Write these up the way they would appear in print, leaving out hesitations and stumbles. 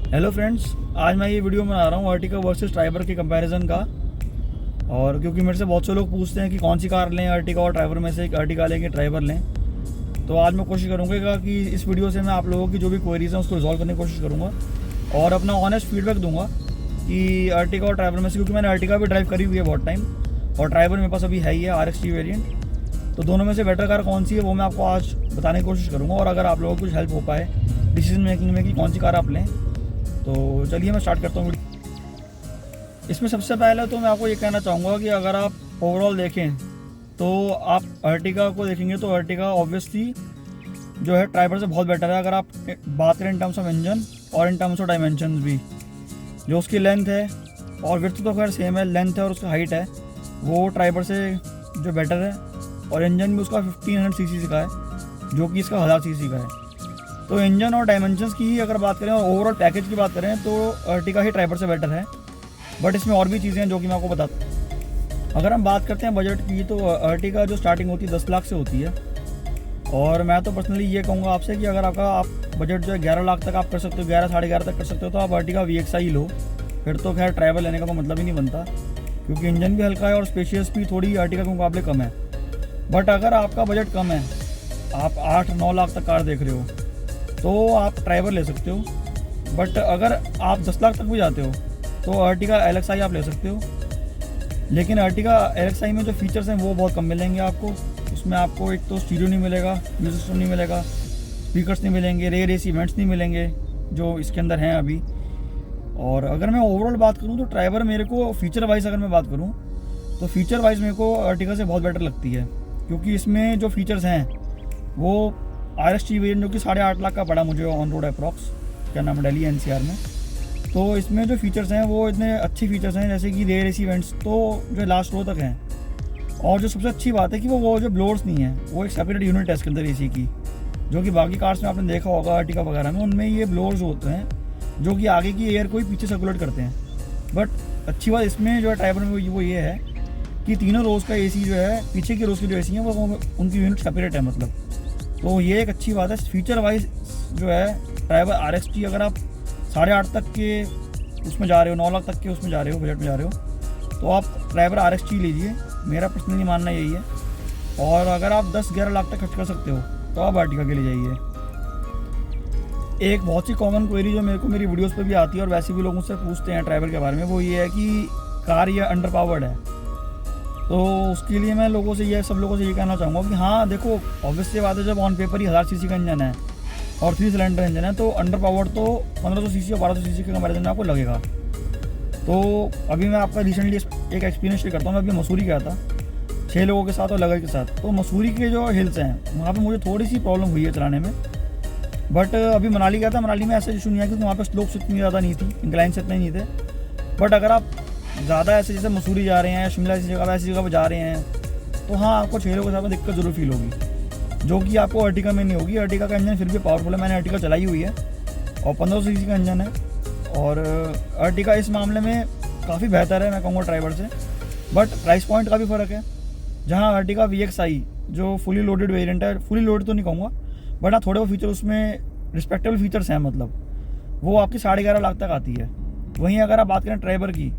Hello friends, आज मैं ये वीडियो बना रहा हूँ अर्टिगा वर्सेस ट्राइबर के कंपैरिजन का। और क्योंकि मेरे से बहुत से लोग पूछते हैं कि कौन सी कार लें, अर्टिगा और ट्राइबर में से एक अर्टिगा लें कि ट्राइबर लें। तो आज मैं कोशिश करूँगा कि इस वीडियो से मैं आप लोगों की जो भी क्वेरीज हैं उसको रिजॉल्व करने की कोशिश करूँगा और अपना ऑनेस्ट फीडबैक दूंगा कि अर्टिगा और ट्राइबर में से, क्योंकि मैंने अर्टिगा भी ड्राइव करी हुई है बहुत टाइम और ट्राइबर मेरे पास अभी है ही है RXT वेरिएंट। तो दोनों में से बेटर कार कौन सी है वो मैं आपको आज बताने की कोशिश करूँगा। और अगर आप लोगों को कुछ हेल्प हो पाए डिसीजन मेकिंग में कि कौन सी कार आप लें, तो चलिए मैं स्टार्ट करता हूँ। इसमें सबसे पहले तो मैं आपको ये कहना चाहूँगा कि अगर आप ओवरऑल देखें तो आप अर्टिगा को देखेंगे तो अर्टिगा ऑब्वियसली जो है ट्राइबर से बहुत बेटर है। अगर आप बात करें इन टर्म्स ऑफ इंजन और इन टर्म्स ऑफ डायमेंशन भी, जो उसकी लेंथ है और विड्थ तो खैर सेम है, लेंथ है और उसका हाइट है वो ट्राइबर से जो बेटर है। और इंजन भी उसका 1500 सीसी का है जो कि इसका 1000 सीसी का है। तो इंजन और डायमेंशंस की ही अगर बात करें और ओवरऑल पैकेज की बात करें तो अर्टिगा ही ट्राइबर से बेटर है। बट इसमें और भी चीज़ें हैं जो कि मैं आपको बताता हूँ। अगर हम बात करते हैं बजट की तो अर्टिगा जो स्टार्टिंग होती है 10 लाख से होती है। और मैं तो पर्सनली ये कहूँगा आपसे कि अगर आप बजट जो है 11 लाख तक आप कर सकते हो, 11 साढ़े 11 तक कर सकते हो, तो आप अर्टिगा VXI ही लो। फिर तो खैर ट्राइबर लेने का तो मतलब ही नहीं बनता, क्योंकि इंजन भी हल्का है और स्पेशियस भी थोड़ी अर्टिगा के मुकाबले कम है। बट अगर आपका बजट कम है, आप 8-9 लाख तक कार देख रहे हो, तो आप ट्राइबर ले सकते हो। बट अगर आप 10 लाख तक भी जाते हो तो अर्टिगा LXI आप ले सकते हो। लेकिन अर्टिगा LXI में जो फीचर्स हैं वो बहुत कम मिलेंगे आपको। उसमें आपको एक तो स्टीरियो नहीं मिलेगा, म्यूजिक सिस्टम नहीं मिलेगा, स्पीकर्स नहीं मिलेंगे, रेयर AC वेंट्स नहीं मिलेंगे जो इसके अंदर हैं अभी। और अगर मैं ओवरऑल बात करूँ तो ट्राइबर मेरे को फीचर वाइज अगर मैं बात करूँ तो फीचर वाइज मेरे को अर्टिगा से बहुत बेटर लगती है, क्योंकि इसमें जो फीचर्स हैं वो RXT वेरिएंट जो कि 8.5 लाख का पड़ा मुझे ऑन रोड अप्रॉक्स, क्या नाम है, दिल्ली NCR में। तो इसमें जो फीचर्स हैं वो इतने अच्छे फीचर्स हैं, जैसे कि रेयर AC वेंट्स तो जो लास्ट रो तक हैं। और जो सबसे अच्छी बात है कि वो जो ब्लोअर्स नहीं है, वो एक सेपरेट यूनिट है इसके अंदर AC की, जो कि बाकी कार्स में आपने देखा होगा अर्टिगा वगैरह में, उनमें ये ब्लोअर्स होते हैं जो कि आगे की एयर को ही पीछे सर्कुलेट करते हैं। बट अच्छी बात इसमें जो है ट्राइबर में वो ये है कि तीनों रोज़ का AC जो है, पीछे की रोज़ की जो AC है वो उनकी यूनिट सेपरेट है मतलब। तो ये एक अच्छी बात है। फीचर वाइज जो है ट्राइबर RXT अगर आप 8.5 तक के उसमें जा रहे हो, 9 लाख तक के उसमें जा रहे हो, बजट में जा रहे हो, तो आप ट्राइबर RXT लीजिए, मेरा पर्सनली मानना यही है। और अगर आप 10-11 लाख तक खर्च कर सकते हो तो आप अर्टिगा के लिए जाइए। एक बहुत सी कॉमन क्वेरी जो मेरे को मेरी वीडियोस पे भी आती है और वैसे भी लोग मुझसे पूछते हैं ट्राइबर के बारे में, वो ये है कि कार ये अंडर पावर्ड है। तो उसके लिए मैं सब लोगों से ये कहना चाहूँगा कि हाँ देखो, ऑब्वियस सी बात है, जब ऑन पेपर ही 1000 सीसी का इंजन है और 3 सिलेंडर इंजन है तो अंडर पावर्ड तो 1500 सीसी और 1200 सीसी के कंपैरिजन में आपको लगेगा। तो अभी मैं आपका रिसेंटली एक एक्सपीरियंस शेयर करता हूँ। मैं अभी मसूरी गया था 6 लोगों के साथ और लगन के साथ। तो मसूरी के जो हिल्स हैं वहाँ पर मुझे थोड़ी सी प्रॉब्लम हुई है चलाने में। बट अभी मनाली गया था, मनाली में ऐसा इशू नहीं है क्योंकि वहाँ पर स्लोप्स इतनी ज़्यादा नहीं थी, इंक्लाइन से इतने नहीं थे। बट अगर आप ज़्यादा ऐसे जैसे मसूरी जा रहे हैं या शिमला ऐसी जगह पर जा रहे हैं तो हाँ आपको 6 लोगों के साथ दिक्कत ज़रूर फील होगी, जो कि आपको अर्टिगा में नहीं होगी। अर्टिगा का इंजन फिर भी पावरफुल है, मैंने अर्टिगा चलाई हुई है और 1500 सीसी का इंजन है। और अर्टिगा इस मामले में काफ़ी बेहतर है मैं कहूँगा ट्राइबर से। बट प्राइस पॉइंट का भी फ़र्क है, जहाँ अर्टिगा VXI जो फुली लोडेड वेरिएंट है, फुली लोडेड तो नहीं कहूँगा बट हाँ थोड़े वो फीचर उसमें रिस्पेक्टेबल फीचर्स हैं, मतलब वो आपकी 11.5 लाख तक आती है। वहीं अगर आप बात करें ट्राइबर की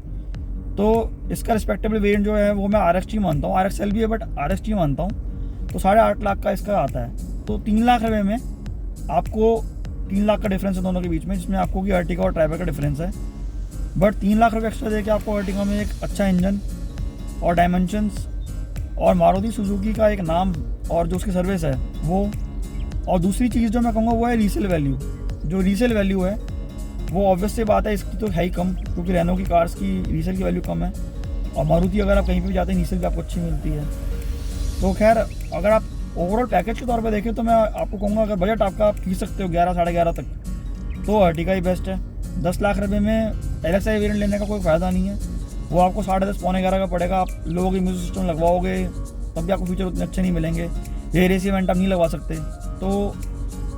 तो इसका रिस्पेक्टेबल वेरिएंट जो है वो मैं RXT मानता हूँ, RXL भी है बट RXT मानता हूँ। तो 8.5 लाख का इसका आता है। तो 3 लाख रुपये में आपको 3 लाख का डिफरेंस है दोनों के बीच में, जिसमें आपको कि अर्टिगा और ट्राइबर का डिफरेंस है। बट 3 लाख रुपये एक्स्ट्रा देके आपको अर्टिगा में एक अच्छा इंजन और डायमेंशंस और मारुति सुजुकी का एक नाम और जो उसकी सर्विस है वो, और दूसरी चीज़ जो मैं कहूँगा वो है रीसेल वैल्यू। जो रीसेल वैल्यू है वो ऑब्वियस से बात है इसकी तो है ही कम, क्योंकि रेनो की कार्स की रीसेल की वैल्यू कम है। और मारुति अगर आप कहीं पे भी जाते हैं रीसेल भी आपको अच्छी मिलती है। तो खैर अगर आप ओवरऑल पैकेज के तौर पे देखें तो मैं आपको कहूँगा अगर बजट आपका आप खींच सकते हो 11-11.5 तक तो अर्टिगा ही बेस्ट है। 10 लाख रुपये में LXI वेरिएंट लेने का कोई फ़ायदा नहीं है, वो आपको 10:30 पौने 11 का पड़ेगा। आप लोगों के म्यूजिक सिस्टम लगवाओगे तब भी आपको फीचर उतने अच्छे नहीं मिलेंगे, रेयर AC वेंट आप नहीं लगवा सकते। तो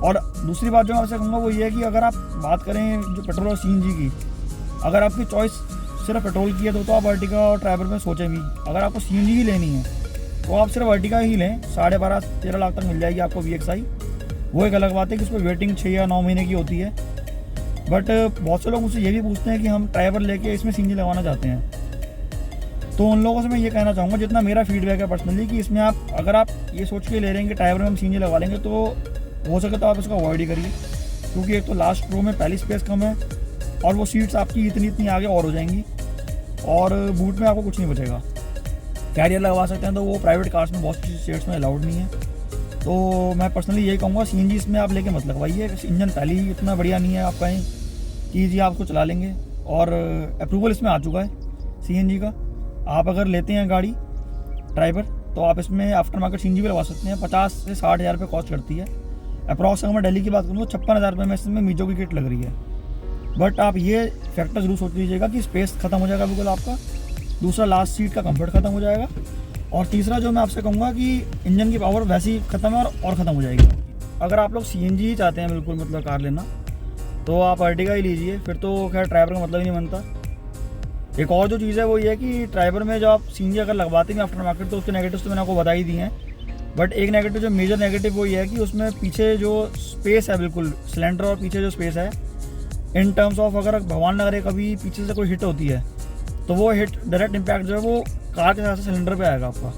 और दूसरी बात जो मैं आपसे कहूँगा वो ये है कि अगर आप बात करें जो पेट्रोल और CNG की, अगर आपकी चॉइस सिर्फ पेट्रोल की है तो आप अर्टिगा और ट्राइबर में सोचें भी। अगर आपको CNG ही लेनी है तो आप सिर्फ अर्टिगा ही लें, 12.5-13 लाख तक मिल जाएगी आपको VXI। वो एक अलग बात है कि उस पर वेटिंग 6 या 9 महीने की होती है। बट बहुत से लोग मुझसे ये भी पूछते हैं कि हम ट्राइबर लेके इसमें सीएनजी लगवाना चाहते हैं। तो उन लोगों से मैं ये कहना चाहूँगा, जितना मेरा फीडबैक है पर्सनली, कि इसमें आप अगर आप ये सोच के ले रहे हैं कि ट्राइबर में हम सीएनजी लगवा लेंगे, तो हो सके तो आप इसको अवॉइड ही करिए। क्योंकि एक तो लास्ट रो में पहली स्पेस कम है, और वो सीट्स आपकी इतनी आगे और हो जाएंगी, और बूट में आपको कुछ नहीं बचेगा। कैरियर लगवा सकते हैं तो वो प्राइवेट कार्स में बहुत सी स्टेट्स में अलाउड नहीं है। तो मैं पर्सनली यही कहूँगा, सीएनजी इसमें आप लेके मत लगवाइए। इंजन पहले ही इतना बढ़िया नहीं है, आप कहें कि जी आपको चला लेंगे, और अप्रूवल इसमें आ चुका है सीएनजी का। आप अगर लेते हैं गाड़ी ड्राइवर, तो आप इसमें आफ्टर मार्केट सीएनजी भी लगवा सकते हैं। 50 से 60 हज़ार रुपये कॉस्ट करती है अप्रॉक्स। अगर मैं दिल्ली की बात करूँ तो 56 हज़ार रुपये में इसमें मीजो की किट लग रही है। बट आप ये फैक्टर जरूर सोच लीजिएगा कि स्पेस खत्म हो जाएगा बिल्कुल आपका, दूसरा लास्ट सीट का कंफर्ट खत्म हो जाएगा, और तीसरा जो मैं आपसे कहूँगा कि इंजन की पावर वैसे ही खत्म है और ख़त्म हो जाएगी। अगर आप लोग सीएनजी ही चाहते हैं बिल्कुल मतलब कार लेना, तो आप अर्टिगा ही लीजिए, फिर तो खैर ड्राइवर का मतलब ही नहीं बनता। एक और जो चीज़ है वो ये है कि ड्राइवर में जो आप सीएनजी अगर लगवाते हैं आफ्टर मार्केट, तो उसके नेगेटिव्स तो मैंने आपको बता ही दिए हैं। बट एक नेगेटिव, जो मेजर नेगेटिव, वो ये है कि उसमें पीछे जो स्पेस है, बिल्कुल सिलेंडर और पीछे जो स्पेस है, इन टर्म्स ऑफ अगर भगवान न करे कभी पीछे से कोई हिट होती है, तो वो हिट डायरेक्ट इम्पैक्ट जो है वो कार के साथ से सिलेंडर पे आएगा आपका।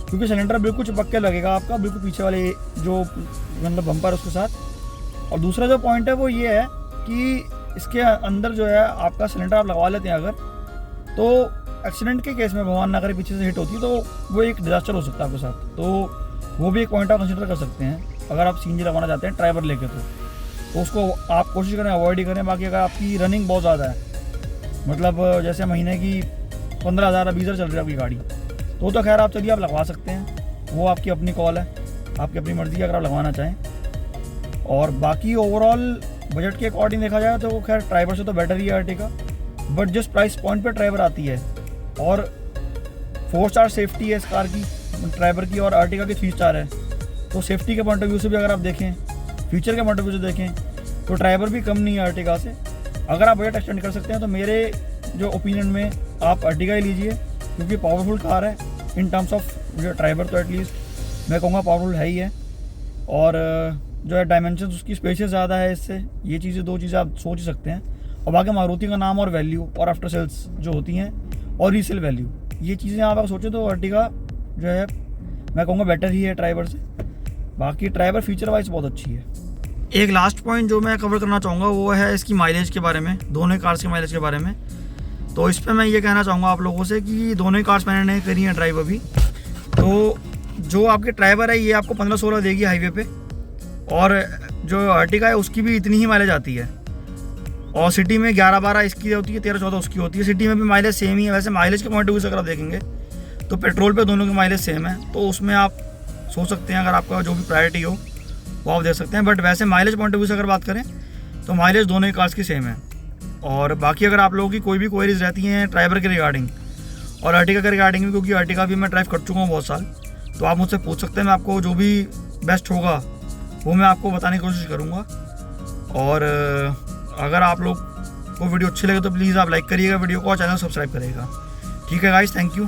क्योंकि सिलेंडर बिल्कुल चिपक के लगेगा आपका, बिल्कुल पीछे वाले जो मतलब बम्पर उसके साथ। और दूसरा जो पॉइंट है वो ये है कि इसके अंदर जो है आपका सिलेंडर आप लगवा लेते हैं अगर, तो एक्सीडेंट के केस में भगवान ना करे पीछे से हिट होती है, तो वो एक डिजास्टर हो सकता है आपके साथ। तो वो भी एक पॉइंट आप कंसिडर कर सकते हैं अगर आप सीएनजी लगवाना चाहते हैं ड्राइवर लेके, तो उसको आप कोशिश करें अवॉइड ही करें। बाकी अगर आपकी रनिंग बहुत ज़्यादा है, मतलब जैसे महीने की 15,000 20 हज़ार चल रही है आपकी गाड़ी, तो खैर आप चलिए आप लगवा सकते हैं, वो आपकी अपनी कॉल है, आपकी अपनी मर्ज़ी है अगर आप लगवाना चाहें। और बाकी ओवरऑल बजट के अकॉर्डिंग देखा जाए तो खैर ड्राइवर से तो बेटर ही है अर्टिगा। बट जिस प्राइस पॉइंट पे ड्राइवर आती है, और 4 स्टार सेफ्टी है इस कार की ड्राइवर की, और अर्टिगा की 3 स्टार है, तो सेफ्टी के पॉइंट ऑफ व्यू से भी अगर आप देखें, फीचर के पॉइंट ऑफ व्यू से देखें, तो ड्राइवर भी कम नहीं है अर्टिगा से। अगर आप बजट एक्सटेंड कर सकते हैं तो मेरे जो ओपिनियन में आप अर्टिगा ही लीजिए, क्योंकि पावरफुल कार है इन टर्म्स ऑफ जो ड्राइवर, तो एटलीस्ट मैं कहूँगा पावरफुल है ही है। और जो है डायमेंशन उसकी स्पेशियस ज़्यादा है इससे, ये चीज़ें 2 चीज़ें आप सोच ही सकते हैं। और बाकी मारुति का नाम और वैल्यू और आफ्टर सेल्स जो होती हैं और रीसेल वैल्यू, ये चीज़ें आप अगर सोचें तो अर्टिगा जो है मैं कहूँगा बेटर ही है ड्राइवर से। बाकी ड्राइवर फीचर वाइज बहुत अच्छी है। एक लास्ट पॉइंट जो मैं कवर करना चाहूँगा वो है इसकी माइलेज के बारे में, दोनों कार्स के माइलेज के बारे में। तो इस पर मैं ये कहना चाहूँगा आप लोगों से कि दोनों ही कार्स मैंने करी हैं ड्राइव अभी। तो जो आपके ड्राइवर है ये आपको 15-16 देगी हाईवे पे, और जो अर्टिगा है उसकी भी इतनी ही माइलेज आती है, और सिटी में 11-12 इसकी होती है, 13-14 उसकी होती है। सिटी में भी माइलेज सेम ही है। वैसे माइलेज के पॉइंट ऑफ व्यू से अगर आप देखेंगे तो पेट्रोल पे दोनों की माइलेज सेम है, तो उसमें आप सोच सकते हैं अगर आपका जो भी प्रायोरिटी हो वो आप दे सकते हैं। बट वैसे माइलेज पॉइंट ऑफ व्यू से अगर बात करें तो माइलेज दोनों ही कार्स की सेम है। और बाकी अगर आप लोगों की कोई भी क्वेरीज रहती हैं ड्राइवर के रिगार्डिंग और अर्टिगा के रिगार्डिंग भी, क्योंकि अर्टिगा भी मैं ड्राइव कर चुका हूँ बहुत साल, तो आप मुझसे पूछ सकते हैं। मैं आपको जो भी बेस्ट होगा वो मैं आपको बताने की कोशिश करूँगा। और अगर आप लोग को वीडियो अच्छी लगे तो प्लीज़ आप लाइक करिएगा वीडियो को और चैनल सब्सक्राइब करिएगा। ठीक है गाइस, थैंक यू।